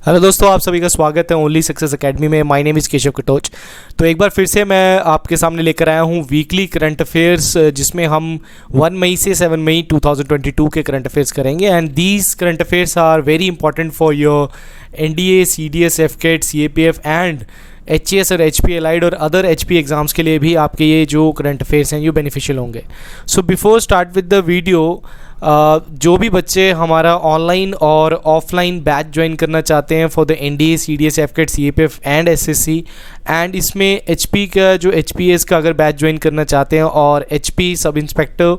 Hello दोस्तों, आप सभी का स्वागत है ओनली सक्सेस एकेडमी में। My name is Keshav Katoch. तो एक बार फिर से मैं आपके सामने लेकर आया हूँ वीकली करंट अफेयर्स, जिसमें हम 1 मई से 7 मई 2022 के करंट अफेयर्स करेंगे। And these current affairs are very important for your NDA, CDS, AFCAT, CAPF and HAS और एचपी एलाइड और अदर एचपी एग्जाम्स के लिए भी आपके ये जो करंट अफेयर्स हैं ये बेनिफिशियल होंगे। So before start with the video, जो भी बच्चे हमारा ऑनलाइन और ऑफलाइन बैच ज्वाइन करना चाहते हैं for the NDA, CDS, AFCAT, CAPF and SSC, and इसमें एचपी का जो एचपीएस का अगर बैच ज्वाइन करना चाहते हैं और एचपी सब इंस्पेक्टर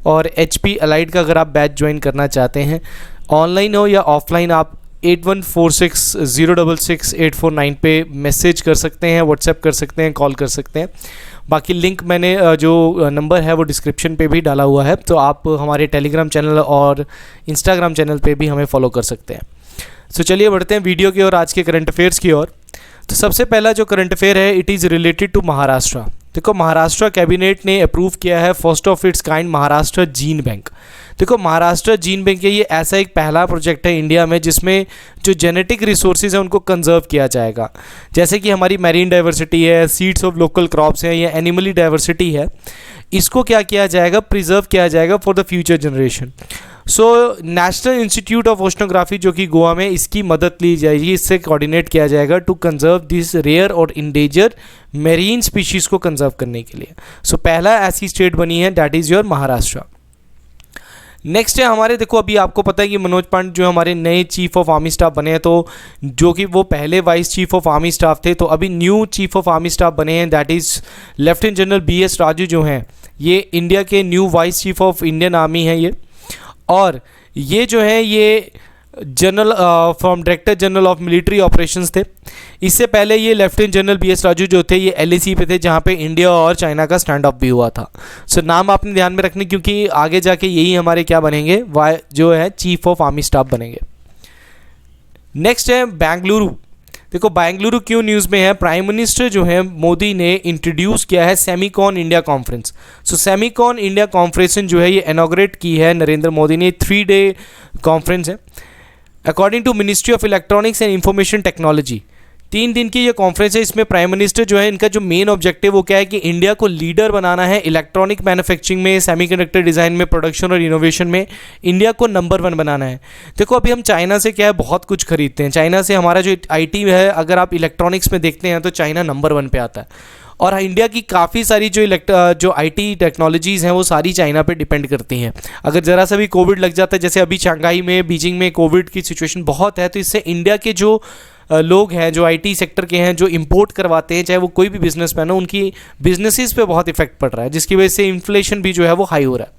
और एचपी एलाइड का अगर आप बैच ज्वाइन करना चाहते हैं, ऑनलाइन हो या ऑफलाइन, आप 8146066849 पे मैसेज कर सकते हैं, व्हाट्सएप कर सकते हैं, कॉल कर सकते हैं। बाकी लिंक मैंने जो नंबर है वो डिस्क्रिप्शन पे भी डाला हुआ है, तो आप हमारे टेलीग्राम चैनल और इंस्टाग्राम चैनल पे भी हमें फॉलो कर सकते हैं। सो चलिए बढ़ते हैं वीडियो की ओर, आज के करंट अफेयर्स की ओर। तो सबसे पहला जो करंट अफेयर है, it is related to Maharashtra. देखो, महाराष्ट्र कैबिनेट ने अप्रूव किया है first of its kind Maharashtra gene bank. देखो, महाराष्ट्र जीन बैंक ये ऐसा एक पहला प्रोजेक्ट है इंडिया में जिसमें जो जेनेटिक रिसोर्सेज हैं उनको कंजर्व किया जाएगा। जैसे कि हमारी मैरीन डाइवर्सिटी है, सीड्स ऑफ लोकल क्रॉप्स हैं या एनिमली डाइवर्सिटी है, इसको क्या किया जाएगा, प्रिजर्व किया जाएगा for the future generation. So national institute of oceanography जो कि गोवा में, इसकी मदद ली जाएगी, इससे कोऑर्डिनेट किया जाएगा टू कंजर्व दिस रेयर और इंडेंजर मेरीन स्पीशीज़ को कंजर्व करने के लिए। सो पहला ऐसी स्टेट बनी है, that is your Maharashtra. Next है हमारे, देखो अभी आपको पता है कि मनोज पांडे जो हमारे नए चीफ ऑफ आर्मी स्टाफ बने हैं, तो जो कि वो पहले vice chief of army staff थे, तो अभी new chief of army staff बने हैं, that is lieutenant general BS Raju जो हैं, ये इंडिया के new vice chief of Indian army हैं ये। और ये जो है ये general from director general of military operations थे। इससे पहले ये लेफ्टिनेंट जनरल BS राजू जो थे ये LAC पे थे, जहाँ पे इंडिया और चाइना का स्टैंड ऑफ भी हुआ था। सो नाम आपने ध्यान में रखने, क्योंकि आगे जाके यही हमारे क्या बनेंगे, जो है चीफ ऑफ आर्मी स्टाफ बनेंगे। नेक्स्ट है बेंगलुरु। देखो, बेंगलुरु क्यों न्यूज़ में है, प्राइम मिनिस्टर जो है मोदी ने इंट्रोड्यूस किया है सेमीकॉन इंडिया कॉन्फ्रेंस। सो सेमीकॉन इंडिया कॉन्फ्रेंस जो है ये इनॉग्रेट की है नरेंद्र मोदी ने। 3 डे कॉन्फ्रेंस है according to ministry of electronics and information technology. 3 दिन की ये कॉन्फ्रेंस है। इसमें प्राइम मिनिस्टर जो है, इनका जो मेन ऑब्जेक्टिव वो क्या है कि इंडिया को लीडर बनाना है इलेक्ट्रॉनिक मैन्युफैक्चरिंग में, सेमीकंडक्टर डिज़ाइन में, प्रोडक्शन और इनोवेशन में इंडिया को नंबर 1 बनाना है। देखो, अभी हम चाइना से क्या है बहुत कुछ खरीदते हैं। चाइना से हमारा जो IT है, अगर आप इलेक्ट्रॉनिक्स में देखते हैं तो चाइना नंबर 1 पे आता है। और इंडिया की काफ़ी सारी जो IT टेक्नोलॉजीज़ हैं वो सारी चाइना पे डिपेंड करती हैं। अगर ज़रा सा भी कोविड लग जाता है, जैसे अभी शंघाई में, बीजिंग में कोविड की सिचुएशन बहुत है, तो इससे इंडिया के जो लोग हैं, जो IT सेक्टर के हैं, जो इंपोर्ट करवाते हैं, चाहे वो कोई भी बिजनेसमैन हो, उनकी बिजनेसेस पे बहुत इफेक्ट पड़ रहा है, जिसकी वजह से इन्फ्लेशन भी जो है वो हाई हो रहा है।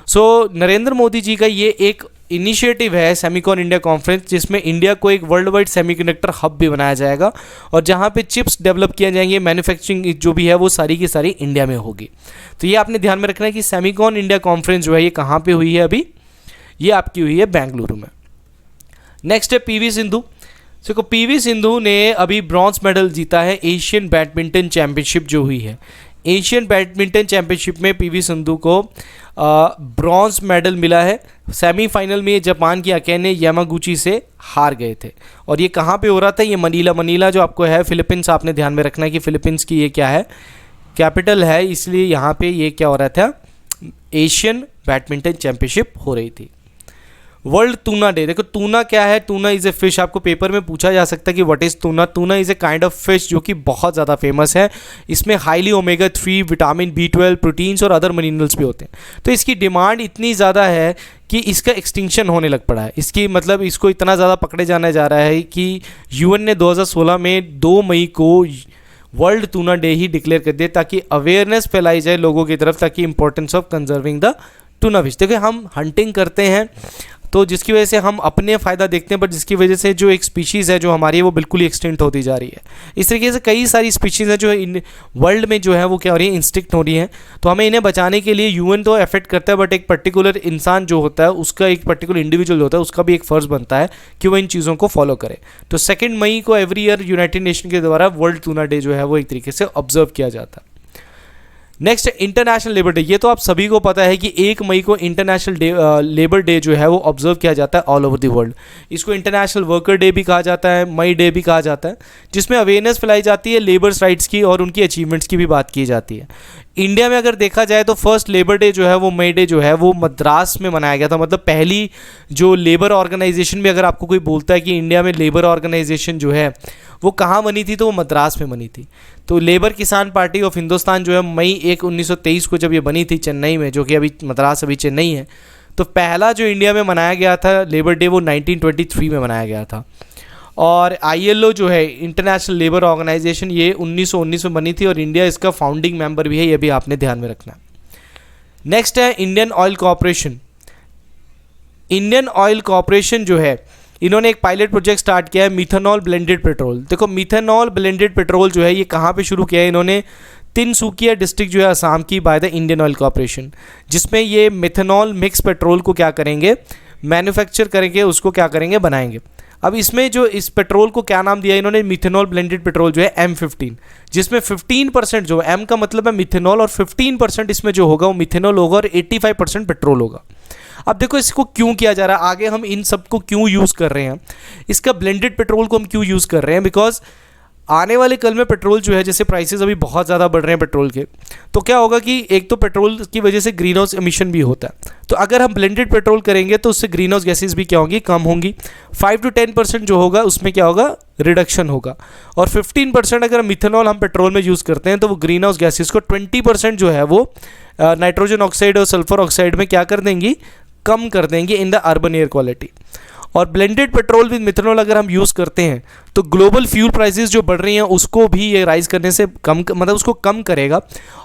सो नरेंद्र मोदी जी का ये एक इनिशिएटिव है सेमीकॉन इंडिया कॉन्फ्रेंस, जिसमें इंडिया को एक वर्ल्ड वाइड सेमीकंडक्टर हब भी बनाया जाएगा और जहाँ पे चिप्स डेवलप किए जाएंगे, मैन्युफैक्चरिंग जो भी है वो सारी की सारी इंडिया में होगी। तो ये आपने ध्यान में रखना है कि सेमीकॉन इंडिया कॉन्फ्रेंस जो है ये कहाँ पे हुई है, अभी ये आपकी हुई है बेंगलुरु में। नेक्स्ट है PV सिंधु। देखो, PV सिंधु ने अभी ब्रॉन्ज मेडल जीता है एशियन बैडमिंटन चैंपियनशिप जो हुई है। एशियन बैडमिंटन चैंपियनशिप में PV सिंधु को ब्रॉन्ज मेडल मिला है। सेमीफाइनल में ये जापान की अकेने यामागुची से हार गए थे। और ये कहाँ पे हो रहा था, ये मनीला जो आपको है फिलीपींस, आपने ध्यान में रखना है कि फिलीपींस की ये क्या है, कैपिटल है, इसलिए यहाँ पे ये क्या हो रहा था, एशियन बैडमिंटन चैंपियनशिप हो रही थी। World tuna day. देखो, टूना क्या है, टूना इज़ ए फिश। आपको पेपर में पूछा जा सकता है कि what is tuna. Tuna is a kind of fish जो कि बहुत ज़्यादा फेमस है। इसमें highly omega 3, vitamin B12, proteins और अदर मिनरल्स भी होते हैं। तो इसकी डिमांड इतनी ज़्यादा है कि इसका एक्सटिंक्शन होने लग पड़ा है। इसकी मतलब इसको इतना ज़्यादा पकड़े जाने जा रहा है कि UN ने 2016 में 2 मई को वर्ल्ड टूना डे ही डिक्लेयर कर दिया, ताकि अवेयरनेस फैलाई जाए लोगों की तरफ, ताकि importance of conserving the tuna fish. देखिए, हम हंटिंग करते हैं तो जिसकी वजह से हम अपने फ़ायदा देखते हैं, बट जिसकी वजह से जो एक स्पीशीज़ है जो हमारी है वो बिल्कुल ही एक्सटिंक्ट होती जा रही है। इस तरीके से कई सारी स्पीशीज़ हैं जो इन वर्ल्ड में जो है वो क्या हो रही है, इंस्टिक्ट हो रही हैं। तो हमें इन्हें बचाने के लिए UN तो एफर्ट करता है, बट एक पर्टिकुलर इंसान जो होता है, उसका एक पर्टिकुलर इंडिविजुअल होता है, उसका भी एक फ़र्ज़ बनता है कि वो इन चीज़ों को फॉलो करे। तो 2 मई को एवरी ईयर यूनाइटेड नेशन के द्वारा वर्ल्ड टूना डे जो है वो एक तरीके से ऑब्जर्व किया जाता है। Next international labour day. ये तो आप सभी को पता है कि 1 मई को इंटरनेशनल लेबर डे जो है वो ऑब्जर्व किया जाता है ऑल ओवर द वर्ल्ड। इसको इंटरनेशनल वर्कर डे भी कहा जाता है, मई डे भी कहा जाता है, जिसमें अवेयरनेस फैलाई जाती है लेबर्स राइट्स की और उनकी अचीवमेंट्स की भी बात की जाती है। इंडिया में अगर देखा जाए तो फर्स्ट लेबर डे जो है वो मई डे जो है वो मद्रास में मनाया गया था। मतलब पहली जो लेबर ऑर्गेनाइजेशन भी अगर आपको कोई बोलता है कि इंडिया में लेबर ऑर्गेनाइजेशन जो है वो कहाँ बनी थी, तो वो मद्रास में बनी थी। तो लेबर किसान पार्टी ऑफ हिंदुस्तान जो है मई 1 1923 को जब ये बनी थी चेन्नई में, जो कि अभी मद्रास अभी चेन्नई है, तो पहला जो इंडिया में मनाया गया था लेबर डे वो 1923 में मनाया गया था। और ILO जो है इंटरनेशनल लेबर ऑर्गेनाइजेशन, ये 1919 में बनी थी और इंडिया इसका फाउंडिंग मेंबर भी है, ये भी आपने ध्यान में रखना है। नेक्स्ट है Indian oil corporation. Indian oil corporation जो है इन्होंने एक पायलट प्रोजेक्ट स्टार्ट किया है मिथेनॉल ब्लेंडेड पेट्रोल। देखो मिथेनॉल ब्लेंडेड पेट्रोल जो है ये कहाँ पे शुरू किया है इन्होंने, तिनसुकिया डिस्ट्रिक्ट जो है असम की, by the Indian oil corporation, जिसमें ये मिथेनॉल मिक्स पेट्रोल को क्या करेंगे, मैन्युफैक्चर करेंगे, उसको क्या करेंगे, बनाएंगे। अब इसमें जो इस पेट्रोल को क्या नाम दिया इन्होंने, मिथेनॉल ब्लेंडेड पेट्रोल जो है M15, जिसमें 15% जो M का मतलब है मिथेनॉल और 15% इसमें जो होगा वो मिथेनॉल होगा और 85% पेट्रोल होगा। अब देखो इसको क्यों किया जा रहा है, आगे हम इन सब को क्यों यूज़ कर रहे हैं, इसका ब्लेंडेड पेट्रोल को हम क्यों यूज़ कर रहे हैं, बिकॉज आने वाले कल में पेट्रोल जो है, जैसे प्राइसेस अभी बहुत ज़्यादा बढ़ रहे हैं पेट्रोल के, तो क्या होगा कि एक तो पेट्रोल की वजह से ग्रीन हाउस एमिशन भी होता है, तो अगर हम ब्लेंडेड पेट्रोल करेंगे तो उससे ग्रीन हाउस गैसेज भी क्या होंगी, कम होंगी। 5 to 10% जो होगा उसमें क्या होगा, रिडक्शन होगा। और 15% अगर मिथेनॉल हम पेट्रोल में यूज़ करते हैं तो वो ग्रीन हाउस गैसेज को 20% जो है वो नाइट्रोजन ऑक्साइड और सल्फर ऑक्साइड में क्या कर देंगी, कम कर देंगे in the urban air quality. और ब्लेंडेड पेट्रोल विद मिथेनॉल अगर हम यूज़ करते हैं तो ग्लोबल फ्यूल प्राइसेस जो बढ़ रही हैं उसको भी ये राइज करने से कम, मतलब उसको कम करेगा।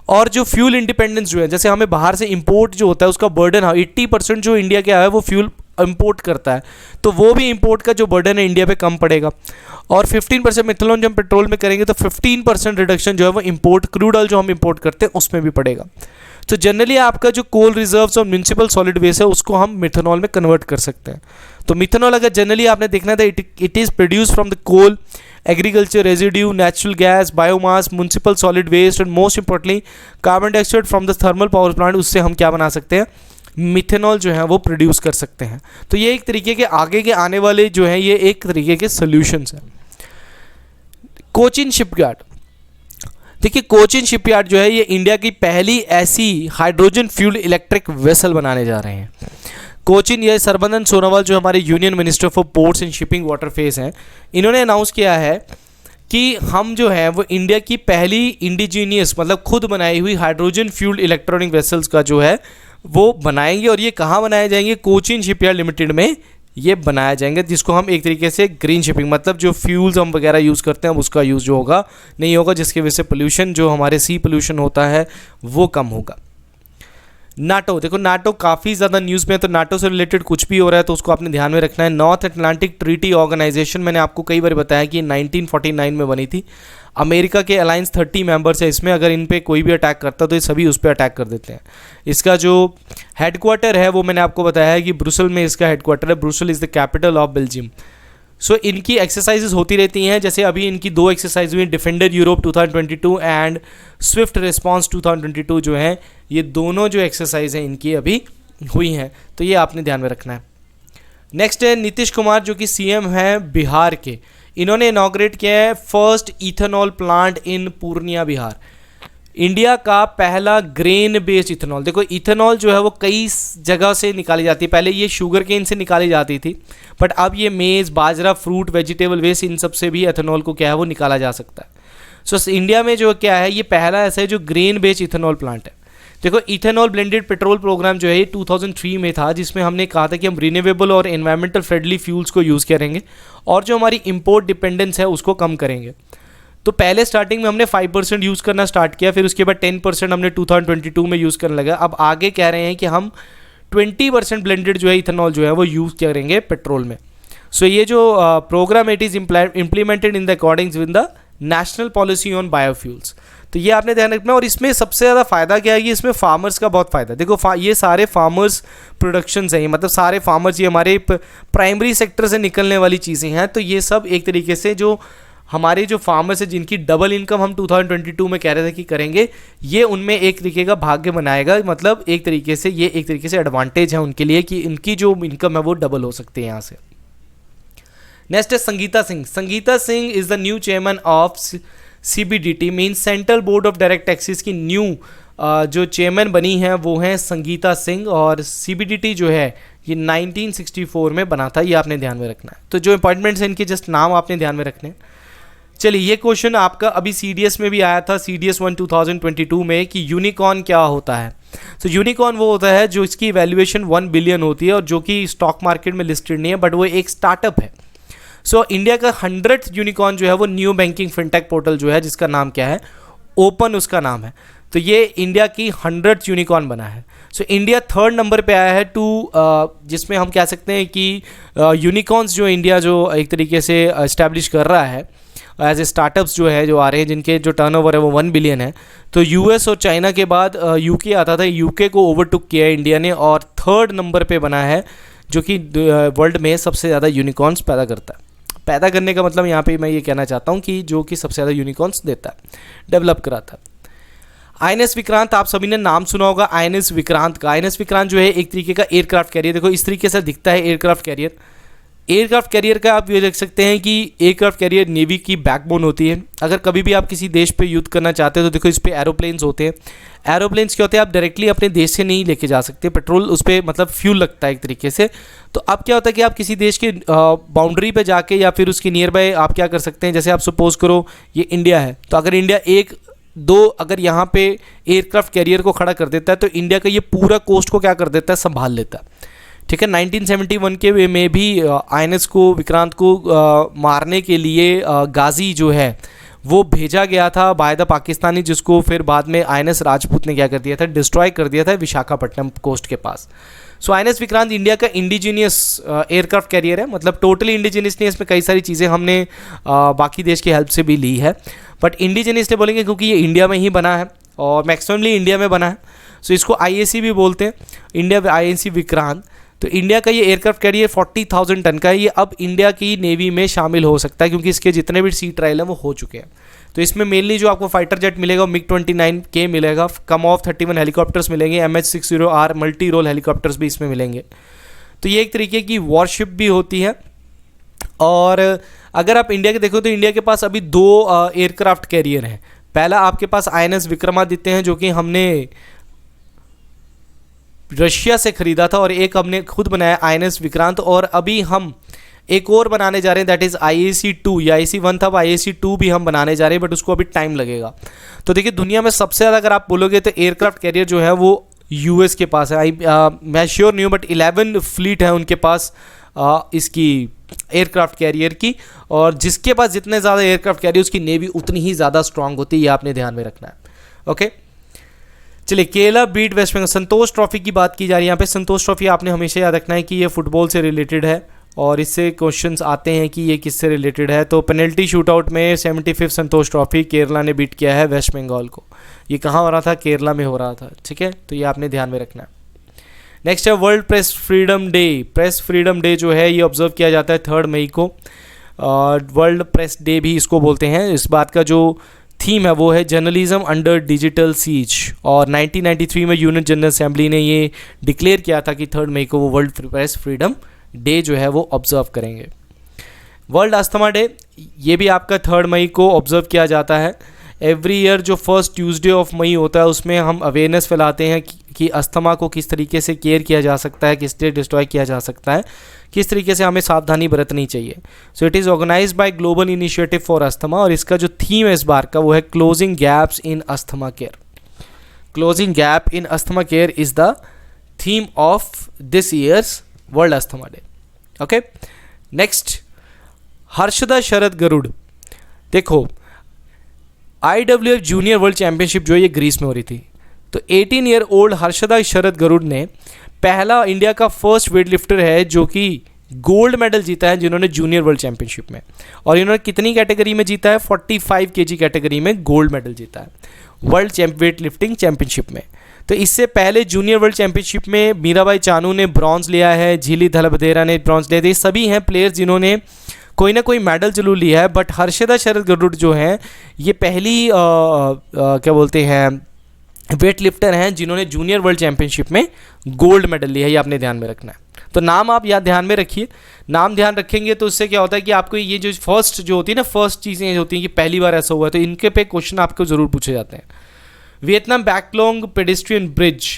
और जो फ्यूल इंडिपेंडेंस जो है, जैसे हमें बाहर से इंपोर्ट जो होता है उसका बर्डन 80% जो इंडिया का है वो फ्यूल इंपोर्ट करता है, तो वो भी इंपोर्ट का जो बर्डन है इंडिया पे कम पड़ेगा। और 15% मिथेनॉल जो हम पेट्रोल में करेंगे तो 15% रिडक्शन जो है वो इंपोर्ट, क्रूड ऑयल जो हम इंपोर्ट करते हैं उसमें भी पड़ेगा। तो जनरली आपका जो कोल रिजर्व्स और म्यूनिसिपल सॉलिड वेस्ट है उसको हम मिथेनॉल में कन्वर्ट कर सकते हैं। तो मिथेनॉल अगर जनरली आपने देखना था, it is produce from the coal, agriculture residue, natural gas, biomass, municipal solid waste and most importantly carbon dioxide from the thermal power plant, उससे हम क्या बना सकते हैं, मिथेनॉल जो है वो प्रोड्यूस कर सकते हैं। तो ये एक तरीके के आगे के आने वाले जो हैं ये एक तरीके के सोल्यूशंस हैं। कोचिन शिपयार्ड, देखिए कोचिन शिपयार्ड जो है ये इंडिया की पहली ऐसी हाइड्रोजन फ्यूल इलेक्ट्रिक वेसल बनाने जा रहे हैं। कोचिन, ये सर्बानंद सोनोवाल जो हमारे union minister for ports and shipping waterways हैं, इन्होंने अनाउंस किया है कि हम जो है वो इंडिया की पहली इंडिजीनियस, मतलब खुद बनाई हुई हाइड्रोजन फ्यूल इलेक्ट्रॉनिक वेसल्स का जो है वो बनाएंगे। और ये कहाँ बनाए जाएंगे, कोचिन शिपयार्ड लिमिटेड में ये बनाया जाएंगे, जिसको हम एक तरीके से ग्रीन शिपिंग, मतलब जो फ्यूल्स हम वगैरह यूज़ करते हैं उसका यूज़ जो होगा नहीं होगा, जिसकी वजह से पोल्यूशन जो हमारे सी पोल्यूशन होता है वो कम होगा। नाटो, देखो नाटो काफ़ी ज़्यादा न्यूज़ में है, तो नाटो से रिलेटेड कुछ भी हो रहा है तो उसको आपने ध्यान में रखना है। नॉर्थ अटलांटिक ट्रीटी ऑर्गेनाइजेशन, मैंने आपको कई बार बताया कि 1949 में बनी थी। अमेरिका के अलायंस 30 मेंबर्स है इसमें, अगर इन पे कोई भी अटैक करता तो ये सभी उस पर अटैक कर देते हैं। इसका जो हेडक्वार्टर है वो मैंने आपको बताया है कि ब्रुसल में इसका हेडक्वार्टर है। Brussels is the capital of Belgium. So इनकी एक्सरसाइजेज होती रहती हैं, जैसे अभी इनकी 2 एक्सरसाइज हुई, defender Europe 2022 and Swift response 2022 जो है, ये दोनों जो एक्सरसाइज हैं इनकी अभी हुई हैं, तो ये आपने ध्यान में रखना है। नेक्स्ट है नीतीश कुमार जो कि CM हैं बिहार के, इन्होंने इनॉग्रेट किया है first ethanol plant in Purnia Bihar. India का पहला ग्रेन बेस्ड इथेनॉल। देखो इथेनॉल जो है वो कई जगह से निकाली जाती है, पहले ये शुगर केन से निकाली जाती थी, बट अब ये मेज़, बाजरा, फ्रूट, वेजिटेबल वेस्ट, इन सब से भी इथेनॉल को क्या है वो निकाला जा सकता है। सो इंडिया में जो क्या है ये पहला ऐसा है जो ग्रेन बेस्ड इथेनॉल प्लांट है। देखो इथेनॉल ब्लेंडेड पेट्रोल प्रोग्राम जो है ये 2003 में था, जिसमें हमने कहा था कि हम रिन्यूएबल और एनवायरमेंटल फ्रेंडली फ्यूल्स को यूज़ करेंगे और जो हमारी इंपोर्ट डिपेंडेंस है उसको कम करेंगे। तो पहले स्टार्टिंग में हमने 5% यूज़ करना स्टार्ट किया, फिर उसके बाद 10% हमने 2022 में यूज़ करने लगा। अब आगे कह रहे हैं कि हम 20% ब्लेंडेड जो है इथेनॉल जो है वो यूज़ करेंगे पेट्रोल में। सो ये जो programme it is implemented in the according with the national policy on biofuels. तो ये आपने ध्यान रखना। और इसमें सबसे ज़्यादा फ़ायदा क्या है कि इसमें फार्मर्स का बहुत फ़ायदा। देखो ये सारे फार्मर्स प्रोडक्शंस हैं, मतलब सारे फार्मर्स, ये हमारे प्राइमरी सेक्टर से निकलने वाली चीज़ें हैं, तो ये सब एक तरीके से जो हमारे जो फार्मर्स है जिनकी डबल इनकम हम 2022 में कह रहे थे कि करेंगे, ये उनमें एक तरीके का भाग्य बनाएगा। मतलब एक तरीके से ये एक तरीके से एडवांटेज है उनके लिए कि इनकी जो इनकम है वो डबल हो सकती है यहाँ से। नेक्स्ट है Sangeeta Singh. Sangeeta Singh is the new chairman of CBDT means central board of direct taxes की न्यू जो चेयरमैन बनी है वो हैं संगीता सिंह। और CBDT जो है ये 1964 में बना था, ये आपने ध्यान में रखना है। तो जो अपॉइंटमेंट्स हैं इनके जस्ट नाम आपने ध्यान में रखने हैं। चलिए, ये क्वेश्चन आपका अभी CDS में भी आया था, CDS 1 2022 में, कि यूनिकॉर्न क्या होता है। तो यूनिकॉर्न वो होता है जो इसकी वैल्यूएशन 1 बिलियन होती है और जो कि स्टॉक मार्केट में लिस्टेड नहीं है, बट वो एक स्टार्टअप है। सो इंडिया का 100th यूनिकॉर्न जो है वो न्यू बैंकिंग फिनटेक पोर्टल जो है, जिसका नाम क्या है, ओपन उसका नाम है। तो ये इंडिया की 100th यूनिकॉर्न बना है। सो इंडिया 3rd नंबर पे आया है जिसमें हम कह सकते हैं कि यूनिकॉर्न्स जो इंडिया जो एक तरीके से इस्टेब्लिश कर रहा है एज ए स्टार्टअप्स जो है, जो आ रहे हैं, जिनके जो टर्नओवर है वो 1 बिलियन है। तो US और चाइना के बाद UK आता था, UK को ओवरटुक किया है इंडिया ने और 3rd नंबर पे बना है, जो कि वर्ल्ड में सबसे ज़्यादा यूनिकॉर्न्स पैदा करता है। पैदा करने का मतलब यहाँ पे मैं ये कहना चाहता हूँ कि जो कि सबसे ज़्यादा यूनिकॉर्न्स देता है, डेवलप कराता है। INS विक्रांत, आप सभी ने नाम सुना होगा INS विक्रांत का। INS विक्रांत जो है एक तरीके का एयरक्राफ्ट कैरियर, देखो इस तरीके से दिखता है एयरक्राफ्ट कैरियर। एयरक्राफ्ट कैरियर का आप ये देख सकते हैं कि एयरक्राफ्ट कैरियर नेवी की बैकबोन होती है। अगर कभी भी आप किसी देश पे युद्ध करना चाहते हैं तो देखो इस पे एरोप्लेन्स होते हैं। एरोप्लेन्स क्या होते हैं, आप डायरेक्टली अपने देश से नहीं लेके जा सकते, पेट्रोल उस पर मतलब फ्यूल लगता है एक तरीके से। तो अब क्या होता है कि आप किसी देश के बाउंड्री पे जाके या फिर उसकी नियर बाय आप क्या कर सकते हैं, जैसे आप सपोज करो ये इंडिया है, तो अगर इंडिया 1-2 अगर यहाँ पे एयरक्राफ्ट कैरियर को खड़ा कर देता है तो इंडिया का ये पूरा कोस्ट को क्या कर देता है, संभाल लेता है। ठीक है, 1971 के में भी INS को, विक्रांत को मारने के लिए गाजी जो है वो भेजा गया था बाय द पाकिस्तानी, जिसको फिर बाद में INS राजपूत ने क्या कर दिया था, डिस्ट्रॉय कर दिया था विशाखापट्टनम कोस्ट के पास। सो INS विक्रांत इंडिया का इंडिजीनियस एयरक्राफ्ट कैरियर है, मतलब टोटली इंडिजीनियस नहीं है, इसमें कई सारी चीज़ें हमने बाकी देश की हेल्प से भी ली है, बट इंडिजीनियस ने बोलेंगे क्योंकि ये इंडिया में ही बना है और मैक्सिममली इंडिया में बना है। सो इसको IAC भी बोलते हैं, इंडिया IAC विक्रांत। तो इंडिया का ये एयरक्राफ्ट कैरियर 40,000 टन का है, ये अब इंडिया की नेवी में शामिल हो सकता है क्योंकि इसके जितने भी सी ट्रायल हैं वो हो चुके हैं। तो इसमें मेनली जो आपको फाइटर जेट मिलेगा MiG-29K मिलेगा, कमॉफ 31 हेलीकॉप्टर्स मिलेंगे, MH-60R मल्टी रोल हेलीकॉप्टर्स भी इसमें मिलेंगे। तो ये एक तरीके की वॉरशिप भी होती है। और अगर आप इंडिया के देखो तो इंडिया के पास अभी 2 एयरक्राफ्ट कैरियर हैं। पहला आपके पास INS विक्रमादित्य हैं जो कि हमने रशिया से ख़रीदा था, और एक हमने खुद बनाया INS विक्रांत, और अभी हम एक और बनाने जा रहे हैं, दैट इज़ IAC-2। या IAC-1 था, IAC-2 भी हम बनाने जा रहे हैं, बट उसको अभी टाइम लगेगा। तो देखिए दुनिया में सबसे ज़्यादा अगर आप बोलोगे तो एयरक्राफ्ट कैरियर जो है वो US के पास है। मैं श्योर नहीं हूँ बट 11 फ्लीट है उनके पास इसकी एयरक्राफ्ट कैरियर की, और जिसके पास जितने ज़्यादा एयरक्राफ्ट कैरियर उसकी नेवी उतनी ही ज़्यादा स्ट्रांग होती है, ये आपने ध्यान में रखना है। ओके, चलिए केरला बीट वेस्ट बंगाल। संतोष ट्रॉफी की बात की जा रही है यहाँ पे। संतोष ट्रॉफी आपने हमेशा याद रखना है कि ये फुटबॉल से रिलेटेड है और इससे क्वेश्चंस आते हैं कि ये किससे रिलेटेड है। तो पेनल्टी शूटआउट में 75 संतोष ट्रॉफी केरला ने बीट किया है वेस्ट बंगाल को। ये कहाँ हो रहा था, केरला में हो रहा था। ठीक है, तो ये आपने ध्यान में रखना है। नेक्स्ट है world press freedom day. Press freedom day जो है ये ऑब्जर्व किया जाता है 3 मई को। वर्ल्ड प्रेस डे भी इसको बोलते हैं। इस बात का जो थीम है वो है जर्नलिज्म अंडर डिजिटल सीज, और 1993 में यूनिट जनरल असेंबली ने ये डिक्लेयर किया था कि 3 मई को वो वर्ल्ड प्रेस फ्रीडम डे जो है वो ऑब्जर्व करेंगे। वर्ल्ड अस्थमा डे ये भी आपका 3 मई को ऑब्जर्व किया जाता है। एवरी ईयर जो फर्स्ट ट्यूसडे ऑफ मई होता है उसमें हम अवेयरनेस फैलाते हैं कि अस्थमा को किस तरीके से केयर किया जा सकता है, किस तरह डिस्ट्रॉय किया जा सकता है, किस तरीके से हमें सावधानी बरतनी चाहिए। So it is organised by global initiative for asthma, और इसका जो थीम है इस बार का वो है closing gaps in asthma care. Closing gap in asthma care is the theme of this year's world asthma day. Okay, next Harshada Sharad Garud. देखो IWF junior world championship जो है ये ग्रीस में हो रही थी। तो 18 ईयर ओल्ड हर्षदा शरद गरुड़ ने पहला इंडिया का फर्स्ट वेट लिफ्टर है जो कि गोल्ड मेडल जीता है जिन्होंने जूनियर वर्ल्ड चैंपियनशिप में। और इन्होंने कितनी कैटेगरी में जीता है, 45 kg कैटेगरी में गोल्ड मेडल जीता है वर्ल्ड वेट लिफ्टिंग चैंपियनशिप में। तो इससे पहले जूनियर वर्ल्ड चैंपियनशिप में मीराबाई चानू ने ब्रॉन्ज लिया है, झीली धलबधेरा ने ब्रॉन्ज लिया था। ये सभी हैं प्लेयर्स जिन्होंने कोई ना कोई मेडल जरूर लिया है, बट हर्षदा शरद गरुड़ जो हैं ये पहली क्या बोलते हैं वेट लिफ्टर हैं जिन्होंने जूनियर वर्ल्ड चैंपियनशिप में गोल्ड मेडल लिया है। ये आपने ध्यान में रखना है। तो नाम आप याद ध्यान में रखिए, नाम ध्यान रखेंगे तो उससे क्या होता है कि आपको ये जो फर्स्ट जो होती है ना, फर्स्ट चीज़ें होती हैं कि पहली बार ऐसा हुआ है, तो इनके पे क्वेश्चन आपको ज़रूर पूछे जाते हैं। वियतनाम बैकलोंग पेडेस्ट्रियन ब्रिज,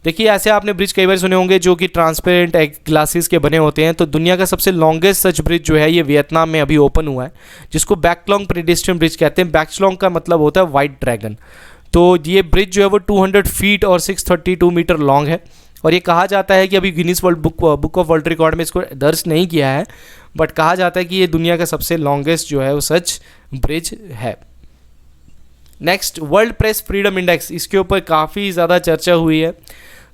देखिए ऐसे आपने ब्रिज कई बार सुने होंगे जो कि ट्रांसपेरेंट ग्लासेस के बने होते हैं। तो दुनिया का सबसे लॉन्गेस्ट सच ब्रिज जो है ये वियतनाम में अभी ओपन हुआ है, जिसको बैकलोंग पेडेस्ट्रियन ब्रिज कहते हैं। बैकलोंग का मतलब होता है वाइट ड्रैगन। तो ये ब्रिज जो है वो 200 फीट और 632 मीटर लॉन्ग है, और ये कहा जाता है कि अभी Guinness world book of world record में इसको दर्ज नहीं किया है, बट कहा जाता है कि ये दुनिया का सबसे लॉन्गेस्ट जो है वो सच ब्रिज है। Next, world press freedom index, इसके ऊपर काफ़ी ज़्यादा चर्चा हुई है।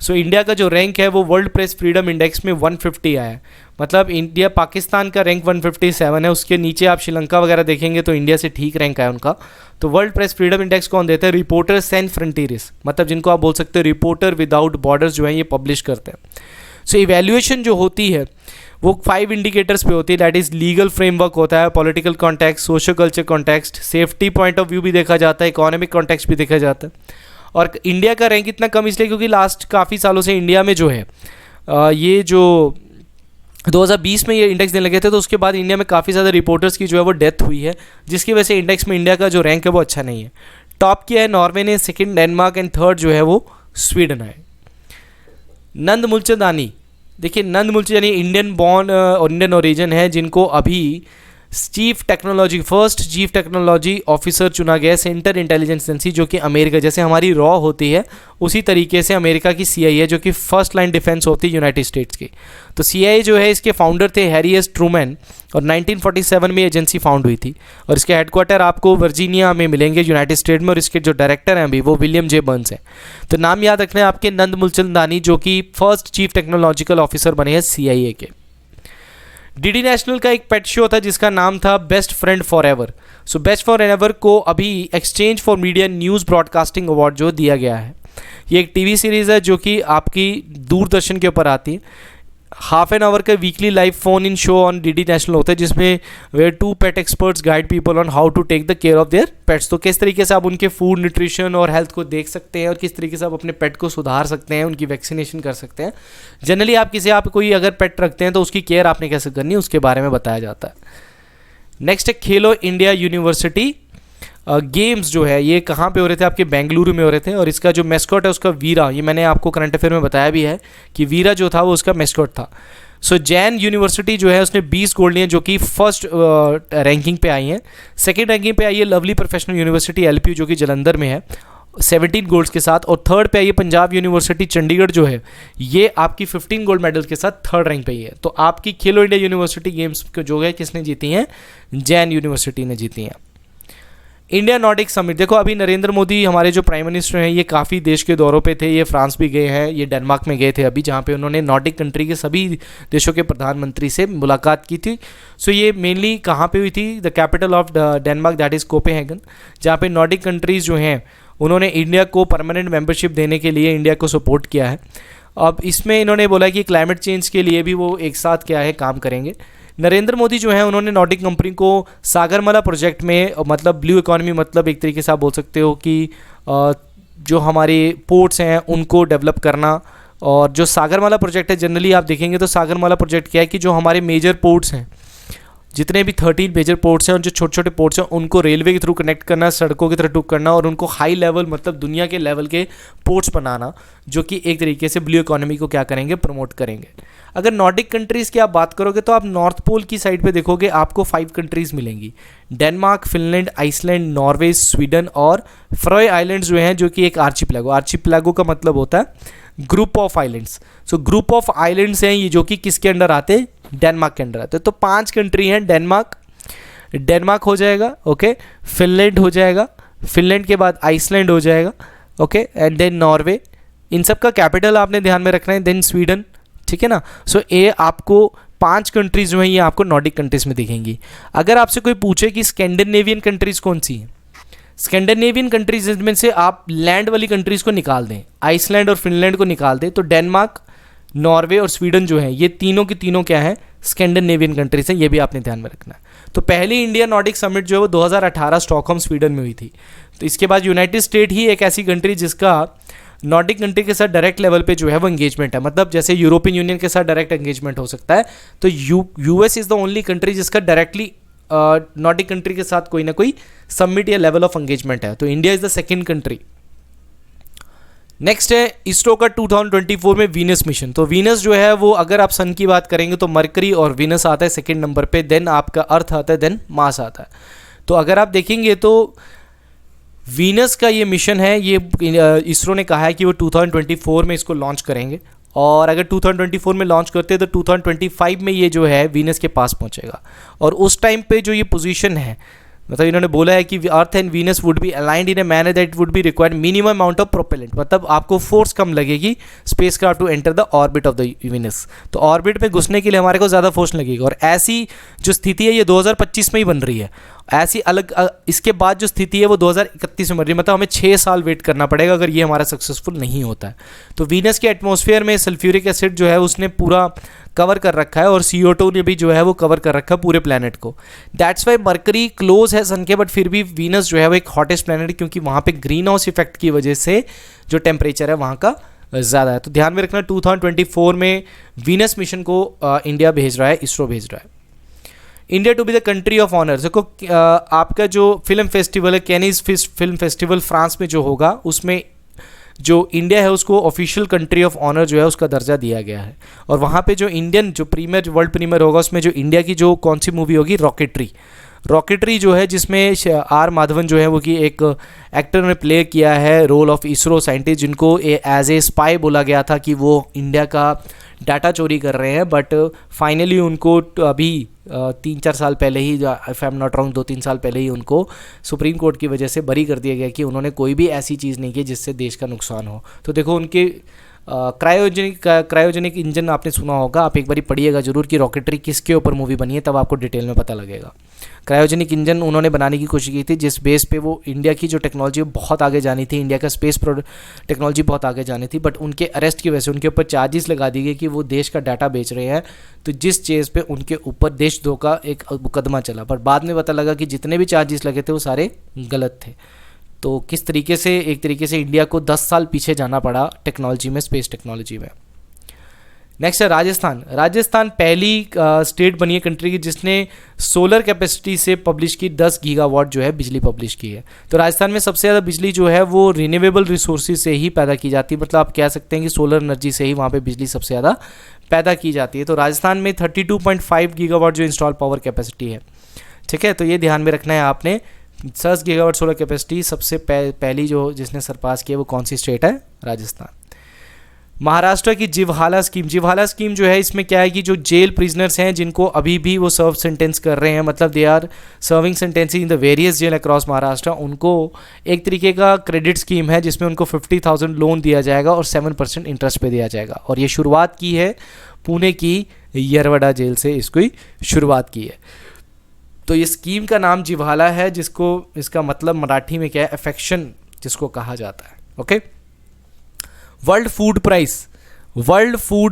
सो इंडिया का जो रैंक है वो वर्ल्ड प्रेस फ्रीडम इंडेक्स में 150 आया है। मतलब इंडिया, पाकिस्तान का रैंक 157 है, उसके नीचे आप श्रीलंका वगैरह देखेंगे तो इंडिया से ठीक रैंक है उनका। तो वर्ल्ड प्रेस फ्रीडम इंडेक्स कौन देता है? रिपोर्टर सैन फ्रंटियर्स, मतलब जिनको आप बोल सकते हो रिपोर्टर विदाउट बॉर्डर्स जो हैं ये पब्लिश करते हैं। सो इवैल्यूएशन जो होती है वो 5 इंडिकेटर्स पे होती है, दैट इज़ लीगल फ्रेमवर्क होता है, political context, social culture context, safety point of view भी देखा जाता है, इकोनॉमिक कॉन्टेक्स्ट भी देखा जाता है। और इंडिया का रैंक इतना कम इसलिए क्योंकि लास्ट काफ़ी सालों से इंडिया में जो है ये जो 2020 में ये इंडेक्स देने लगे थे, तो उसके बाद इंडिया में काफ़ी ज़्यादा रिपोर्टर्स की जो है वो डेथ हुई है, जिसकी वजह से इंडेक्स में इंडिया का जो रैंक है वो अच्छा नहीं है। टॉप किया है नॉर्वे ने, सेकंड डेनमार्क एंड थर्ड जो है वो स्वीडन है। नंद मूलचंदानी, देखिए नंद मूलचंदानी इंडियन बॉर्न और इंडियन ओरिजिन है, जिनको अभी चीफ टेक्नोलॉजी ऑफिसर चुना गया है सेंट्रल इंटेलिजेंस एजेंसी, जो कि अमेरिका, जैसे हमारी रॉ होती है उसी तरीके से अमेरिका की CIA जो कि फर्स्ट लाइन डिफेंस होती है यूनाइटेड स्टेट्स की। तो CIA जो है इसके फाउंडर थे हैरी एस ट्रूमैन, और 1947 में एजेंसी फाउंड हुई थी, और इसके हेडक्वार्टर आपको वर्जीनिया में मिलेंगे यूनाइटेड स्टेट में, और इसके जो डायरेक्टर हैं अभी वो विलियम जे बर्न्स हैं। तो नाम याद रखना है आपके, नंद मूलचंदानी, जो कि फर्स्ट चीफ टेक्नोलॉजिकल ऑफिसर बने हैं CIA के। DD नेशनल का एक पेट शो था जिसका नाम था best friend for ever. So best for ever को अभी exchange for media news broadcasting award जो दिया गया है। ये एक TV सीरीज़ है जो कि आपकी दूरदर्शन के ऊपर आती है। हाफ एन आवर का weekly live phone in show on DD national होता है, जिसमें where 2 pet experts guide people on how to take the care of their pets. तो किस तरीके से आप उनके फूड, न्यूट्रिशन और हेल्थ को देख सकते हैं, और किस तरीके से आप अपने पेट को सुधार सकते हैं, उनकी वैक्सीनेशन कर सकते हैं। जनरली आप कोई अगर पेट रखते हैं तो उसकी केयर आपने कैसे करनी है उसके बारे में बताया जाता है। नेक्स्ट है खेलो इंडिया यूनिवर्सिटी गेम्स जो है ये कहाँ पे हो रहे थे? आपके बेंगलुरु में हो रहे थे, और इसका जो मेस्कॉट है उसका वीरा, ये मैंने आपको करंट अफेयर में बताया भी है कि वीरा जो था वो उसका मेस्कॉट था। सो जैन यूनिवर्सिटी जो है उसने 20 गोल्ड लिए, जो कि फर्स्ट रैंकिंग पे आई हैं। सेकंड रैंकिंग पे आई है लवली प्रोफेशनल यूनिवर्सिटी LPU जो कि जलंधर में है 17 गोल्ड्स के साथ, और थर्ड पे आई है पंजाब यूनिवर्सिटी चंडीगढ़ जो है ये आपकी 15 गोल्ड मेडल्स के साथ थर्ड रैंक पे ही है। तो आपकी खेलो इंडिया यूनिवर्सिटी गेम्स जो है किसने जीती हैं? जैन यूनिवर्सिटी ने जीती हैं। इंडिया नॉर्डिक समिट, देखो अभी नरेंद्र मोदी हमारे जो प्राइम मिनिस्टर हैं ये काफ़ी देश के दौरों पे थे, ये फ्रांस भी गए हैं, ये डेनमार्क में गए थे अभी, जहाँ पे उन्होंने नॉर्डिक कंट्री के सभी देशों के प्रधानमंत्री से मुलाकात की थी। सो ये मेनली कहाँ पे हुई थी? The capital of Denmark that is Copenhagen, जहाँ पे नॉर्डिक कंट्रीज़ जो हैं उन्होंने इंडिया को परमानेंट मेंबरशिप देने के लिए इंडिया को सपोर्ट किया है। अब इसमें इन्होंने बोला कि क्लाइमेट चेंज के लिए भी वो एक साथ क्या है काम करेंगे। नरेंद्र मोदी जो है उन्होंने नॉर्डिक कंपनी को सागरमाला प्रोजेक्ट में, मतलब ब्लू इकोनॉमी, मतलब एक तरीके से आप बोल सकते हो कि जो हमारे पोर्ट्स हैं उनको डेवलप करना, और जो सागरमाला प्रोजेक्ट है जनरली आप देखेंगे तो सागरमाला प्रोजेक्ट क्या है कि जो हमारे मेजर पोर्ट्स हैं, जितने भी 13 मेजर पोर्ट्स हैं और जो छोटे छोटे पोर्ट्स हैं उनको रेलवे के थ्रू कनेक्ट करना, सड़कों के थ्रू करना, और उनको हाई लेवल, मतलब दुनिया के लेवल के पोर्ट्स बनाना, जो कि एक तरीके से ब्लू इकोनॉमी को क्या करेंगे? प्रमोट करेंगे। अगर नॉर्डिक कंट्रीज़ की आप बात करोगे तो आप नॉर्थ पोल की साइड पे देखोगे आपको 5 कंट्रीज़ मिलेंगी, Denmark, Finland, Iceland, Norway, Sweden और फ्रॉय आइलैंड्स जो हैं, जो कि एक आर्चिपेलागो। आर्चिपेलागो का मतलब होता है group of islands. So group of islands हैं ये, जो कि किसके अंडर आते हैं? डेनमार्क के अंडर आते हैं। तो 5 कंट्री हैं, डेनमार्क हो जाएगा, ओके, फिनलैंड हो जाएगा, फिनलैंड के बाद आइसलैंड हो जाएगा, ओके, एंड देन नॉर्वे। इन सब का कैपिटल आपने ध्यान में रखना है, देन स्वीडन, ठीक है ना। सो ये आपको 5 कंट्रीज जो हैं ये आपको नॉर्डिक कंट्रीज में दिखेंगी। अगर आपसे कोई पूछे कि स्कैंडिनेवियन कंट्रीज कौन सी हैं, स्कैंडिनेवियन कंट्रीज में से आप लैंड वाली कंट्रीज को निकाल दें, आइसलैंड और फिनलैंड को निकाल दें, तो डेनमार्क, नॉर्वे और स्वीडन जो है ये तीनों की तीनों क्या है? स्कैंडिनेवियन कंट्रीज हैं, ये भी आपने ध्यान में रखना है। तो पहली इंडिया नॉर्डिक समिट जो है वो 2018 स्टॉकहोम स्वीडन में हुई थी। तो इसके बाद यूनाइटेड स्टेट ही एक ऐसी कंट्री जिसका नॉर्डिक कंट्री के साथ डायरेक्ट लेवल पे जो है वो एंगेजमेंट है, मतलब जैसे यूरोपियन यूनियन के साथ डायरेक्ट एंगेजमेंट हो सकता है, तो US is the only country जिसका डायरेक्टली नॉर्डिक कंट्री के साथ कोई ना कोई समिट या लेवल ऑफ एंगेजमेंट है। तो India is the second country. Next है इसरो का 2024 में वीनस मिशन। तो वीनस जो है वो, अगर आप सन की बात करेंगे तो मरकरी और वीनस आता है सेकंड नंबर पे, देन आपका अर्थ आता है, देन मार्स आता है। तो अगर आप देखेंगे तो वीनस का ये मिशन है, ये इसरो ने कहा है कि वो 2024 में इसको लॉन्च करेंगे, और अगर 2024 में लॉन्च करते हैं तो 2025 में ये जो है वीनस के पास पहुंचेगा। और उस टाइम पे जो ये पोजीशन है, मतलब इन्होंने बोला है कि Earth and Venus would be aligned in a manner that would be required minimum amount of propellant, मतलब आपको फोर्स कम लगेगी spacecraft to enter the orbit of the Venus. तो ऑर्बिट में घुसने के लिए हमारे को ज़्यादा फोर्स लगेगी, और ऐसी जो स्थिति है ये 2025 में ही बन रही है। ऐसी अलग इसके बाद जो स्थिति है वो 2031 में बन रही है, मतलब हमें 6 साल वेट करना पड़ेगा अगर ये हमारा सक्सेसफुल नहीं होता है। तो वीनस के एटमॉस्फेयर में सल्फ्यूरिक एसिड जो है उसने पूरा कवर कर रखा है, और CO2 ने भी जो है वो कवर कर रखा है पूरे प्लैनेट को। दैट्स वाई मरकरी क्लोज है सन के, बट फिर भी वीनस जो है वो एक हॉटेस्ट प्लैनेट है, क्योंकि वहाँ पे ग्रीन हाउस इफेक्ट की वजह से जो टेम्परेचर है वहाँ का ज़्यादा है। तो ध्यान में रखना 2024 में वीनस मिशन को इंडिया भेज रहा है, इसरो भेज रहा है। India to be the country of honour. देखो आपका जो फिल्म फेस्टिवल है, कैनीज फिल्म फेस्टिवल फ्रांस में जो होगा, उसमें जो इंडिया है उसको ऑफिशियल कंट्री ऑफ ऑनर जो है उसका दर्जा दिया गया है। और वहाँ पे जो इंडियन जो प्रीमियर वर्ल्ड प्रीमियर होगा उसमें जो इंडिया की जो कौन सी मूवी होगी, रॉकेटरी जो है, जिसमें R माधवन जो है वो कि एक एक्टर ने प्ले किया है रोल ऑफ इसरो साइंटिस्ट, जिनको एज ए स्पाई बोला गया था कि वो इंडिया का डाटा चोरी कर रहे हैं, बट फाइनली उनको अभी 3-4 साल पहले ही, if I am not wrong 2-3 साल पहले ही उनको सुप्रीम कोर्ट की वजह से बरी कर दिया गया कि उन्होंने कोई भी ऐसी चीज़ नहीं की जिससे देश का नुकसान हो। तो देखो उनके क्रायोजेनिक इंजन आपने सुना होगा, आप एक बार पढ़िएगा जरूर कि रॉकेटरी किसके ऊपर मूवी बनी है, तब आपको डिटेल में पता लगेगा। क्रायोजेनिक इंजन उन्होंने बनाने की कोशिश की थी, जिस बेस पे वो इंडिया की जो टेक्नोलॉजी बहुत आगे जानी थी, इंडिया का स्पेस टेक्नोलॉजी बहुत आगे जानी थी, बट उनके अरेस्ट की वजह से उनके ऊपर चार्जेस लगा दिए गए कि वो देश का डाटा बेच रहे हैं। तो जिस चीज़ पे उनके ऊपर देशद्रोह का एक मुकदमा चला, पर बाद में पता लगा कि जितने भी चार्जेस लगे थे वो सारे गलत थे। तो किस तरीके से एक तरीके से इंडिया को 10 साल पीछे जाना पड़ा टेक्नोलॉजी में, स्पेस टेक्नोलॉजी में। नेक्स्ट है राजस्थान पहली स्टेट बनी है कंट्री की जिसने सोलर कैपेसिटी से पब्लिश की 10 गीगावाट जो है बिजली पब्लिश की है। तो राजस्थान में सबसे ज़्यादा बिजली जो है वो रिन्यूएबल रिसोर्सेज से ही पैदा की जाती है, मतलब आप कह सकते हैं कि सोलर एनर्जी से ही वहाँ पे बिजली सबसे ज़्यादा पैदा की जाती है। तो राजस्थान में 32.5 गीगावाट जो इंस्टॉल पावर कैपेसिटी है, ठीक है। तो ये ध्यान में रखना है आपने, 10 गीगावाट सोलर कैपेसिटी सबसे पहली जो जिसने सरपास किया वो कौन सी स्टेट है, राजस्थान। महाराष्ट्र की जिवहाला स्कीम जो है, इसमें क्या है कि जो जेल प्रिजनर्स हैं जिनको अभी भी वो सर्व सेंटेंस कर रहे हैं, मतलब they are serving sentence in the various jail across Maharashtra, उनको एक तरीके का क्रेडिट स्कीम है जिसमें उनको 50,000 लोन दिया जाएगा और 7% इंटरेस्ट पे दिया जाएगा। और ये शुरुआत की है पुणे की यरवड़ा जेल से, इसको ही शुरुआत की है। तो ये स्कीम का नाम जिवहाला है, जिसको इसका मतलब मराठी में क्या है, अफेक्शन जिसको कहा जाता है। ओके। वर्ल्ड फूड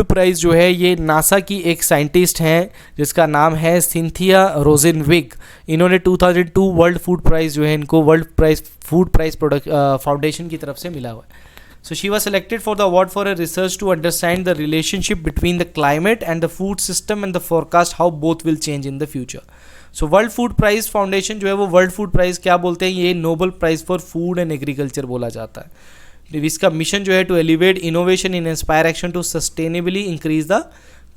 प्राइज़ जो है ये नासा की एक साइंटिस्ट हैं जिसका नाम है सिंथिया रोजेनविग। इन्होंने 2002 वर्ल्ड फूड प्राइज़ जो है इनको फूड प्राइज़ फाउंडेशन की तरफ से मिला हुआ है। So she was selected for the award for her research to understand the relationship between the climate and the food system and the forecast how both will change in the future. So World Food Prize Foundation जो है वो world Food price क्या बोलते हैं, ये Nobel prize for food and agriculture बोला जाता है। इसका मिशन जो है to elevate innovation in inspire action to sustainably increase the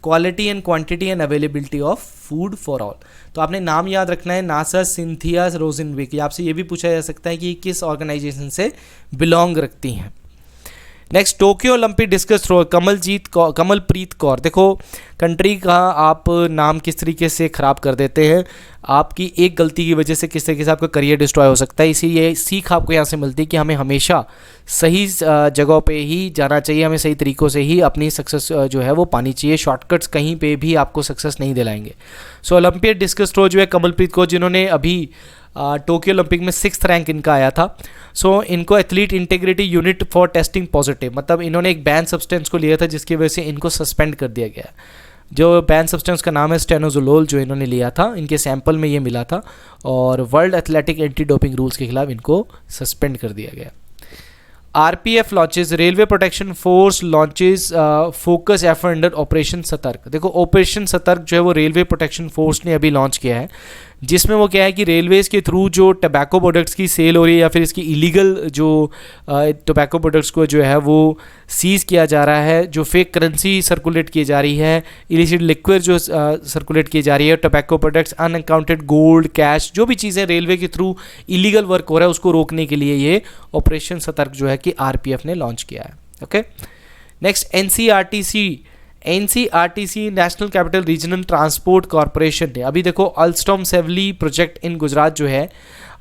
quality and quantity and availability of food for all. तो आपने नाम याद रखना है, नासा सिंथिया रोजेनविग। आपसे ये भी पूछा जा सकता है कि किस ऑर्गेनाइजेशन से बिलोंग रखती हैं। Next, Tokyo Olympic discus throw Kamalpreet Kaur. देखो कंट्री का आप नाम किस तरीके से ख़राब कर देते हैं, आपकी एक गलती की वजह से किस तरीके से आपका करियर डिस्ट्रॉय हो सकता है। इसी ये सीख आपको यहाँ से मिलती है कि हमें हमेशा सही जगह पे ही जाना चाहिए, हमें सही तरीक़ों से ही अपनी सक्सेस जो है वो पानी चाहिए। शॉर्टकट्स कहीं पे भी आपको सक्सेस नहीं दिलाएंगे। सो ओलंपिक डिस्कस थ्रो जो है कमलप्रीत कौर, जिन्होंने अभी टोक्यो ओलंपिक में 6th रैंक इनका आया था। सो इनको athlete integrity unit for testing positive, मतलब इन्होंने एक बैन सब्सटेंस को लिया था जिसकी वजह से इनको सस्पेंड कर दिया गया। जो बैन सब्सटेंस का नाम है स्टेनोजोलोल, जो इन्होंने लिया था, इनके सैंपल में ये मिला था और world athletic anti doping rules के खिलाफ इनको सस्पेंड कर दिया गया। RPF launches, railway protection force launches focus effort under operation सतर्क। देखो ऑपरेशन सतर्क जो है वो रेलवे प्रोटेक्शन फोर्स ने अभी लॉन्च किया है, जिसमें वो क्या है कि रेलवेज़ के थ्रू जो टबैको प्रोडक्ट्स की सेल हो रही है या फिर इसकी इलीगल जो टबैको प्रोडक्ट्स को जो है वो सीज़ किया जा रहा है, जो फेक करेंसी सर्कुलेट की जा रही है, इलिसिट लिक्विड जो सर्कुलेट की जा रही है, tobacco products, unaccounted gold, cash, जो भी चीज़ें रेलवे के थ्रू इलीगल वर्क हो रहा है उसको रोकने के लिए ये ऑपरेशन सतर्क जो है कि आरपीएफ ने लॉन्च किया है। Okay, next NCRTC national capital regional transport corporation ने, अभी देखो Alstom Sevli project in Gujarat जो है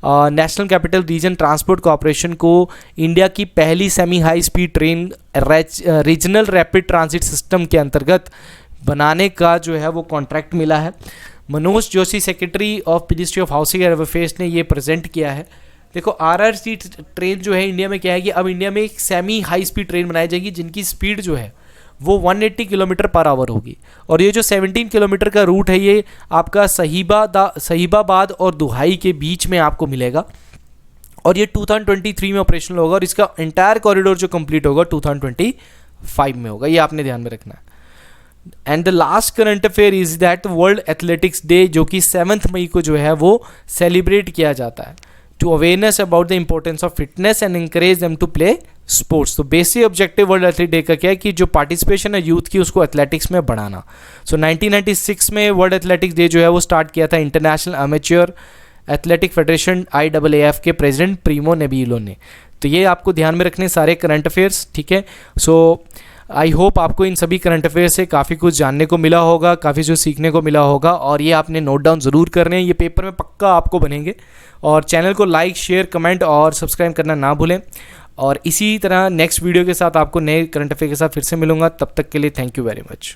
national capital region transport corporation को इंडिया की पहली semi high speed train regional rapid transit system के अंतर्गत बनाने का जो है वो कॉन्ट्रैक्ट मिला है। Manoj Joshi secretary of ministry of housing and affairs ने ये प्रेजेंट किया है। देखो आरआरसी ट्रेन जो है इंडिया में क्या है कि अब इंडिया में एक सेमी हाई स्पीड ट्रेन बनाई जाएगी जिनकी स्पीड जो है वो 180 किलोमीटर पर आवर होगी, और ये जो 17 किलोमीटर का रूट है ये आपका सहीबाबाद और दुहाई के बीच में आपको मिलेगा, और ये 2023 में ऑपरेशनल होगा, और इसका एंटायर कॉरिडोर जो कंप्लीट होगा 2025 में होगा, ये आपने ध्यान में रखना है। And the last current affair is that world athletics day, जो कि 7 मई को जो है वो सेलिब्रेट किया जाता है to awareness about the importance of fitness and encourage them to play sports. तो basic objective world athletic day का क्या है कि जो पार्टिसिपेशन है यूथ की उसको एथलेटिक्स में बढ़ाना। सो 1996 में वर्ल्ड एथलेटिक्स डे जो है वो स्टार्ट किया था international amateur athletic federation IAAF के प्रेसिडेंट प्रीमो नेबिलो ने। तो ये आपको ध्यान में रखने सारे करंट अफेयर्स, ठीक है। सो आई होप आपको इन सभी करंट अफेयर से काफ़ी कुछ जानने को मिला होगा, काफ़ी जो सीखने को मिला होगा, और ये आपने नोट डाउन ज़रूर करने हैं, ये पेपर में पक्का आपको बनेंगे। और चैनल को लाइक, शेयर, कमेंट और सब्सक्राइब करना ना भूलें। और इसी तरह नेक्स्ट वीडियो के साथ आपको नए करंट अफेयर के साथ फिर से मिलूंगा, तब तक के लिए थैंक यू वेरी मच।